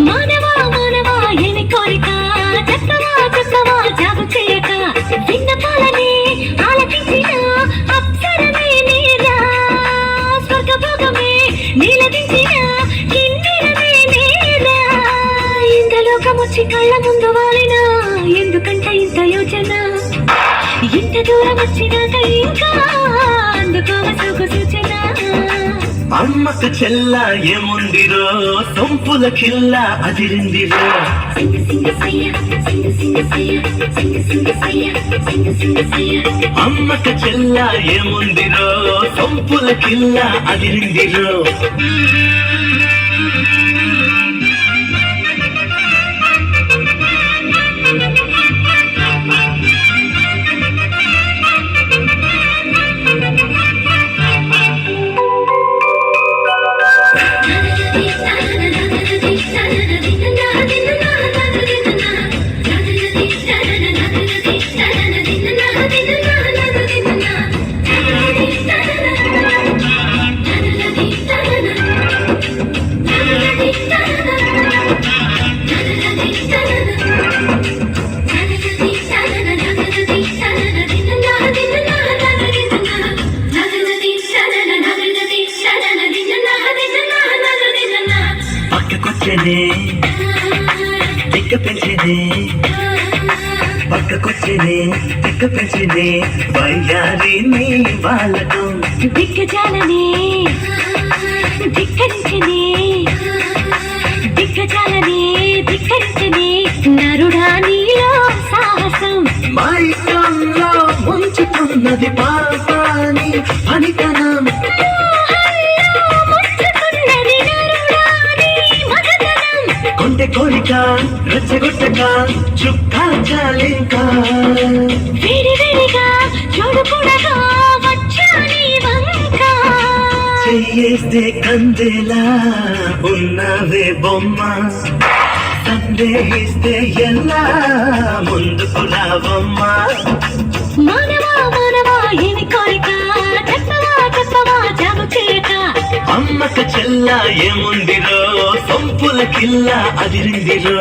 మానవా మానవా ఏమి కోరిక చెప్పవా చెప్పవా జాబు చేయక విన్నపాలని ఆలకించిన అప్సరమే నీరా స్వర్గభోగమే నీలదించిన కిన్నెరమే నేరా ఇంద్రలోకమొచ్చి కళ్ళ ముందు వాలిన ఎందుకంటే ఇంత యోచన ఇంత దూరం వచ్చినాక ఇంకా అందుకోవసోకు సూచన అమ్మక చెల్ల ఏముందిరో సొంపుల కిల్ల అదిరిందిరో అమ్మక చెల్ల ఏముందిరో సొంపుల కిల్ల అదిరిందిరో దిక్క పెంచినే పక్కకొచ్చినే దిక్క పెంచినే వయ్యారిని వాళ్ళతో దిక్కజాలనే ధిక్కరించనే దిక్కజాలనే ధిక్కరించనే నరుడా నీలో సాహసం మైకంలో ముంచుతున్నది పాపాని పనితనం కొంటె కోరిక రెచ్చగొట్టక చుక్కా చాలింకా వేడి వేడిగా చూడకూడగా వచ్చాని వంక చెయ్యేస్తే కందేలా ఉన్నవే బొమ్మ సందేహిస్తే ఎలా ముందుకు రావమ్మా మానవా మానవా ఏమి కోరిక చెప్పవా చెప్పవా జాబు చేయక అమ్మక చెల్ల ఏముందిరో సొంపుల కిల్ల అదిరిందిరో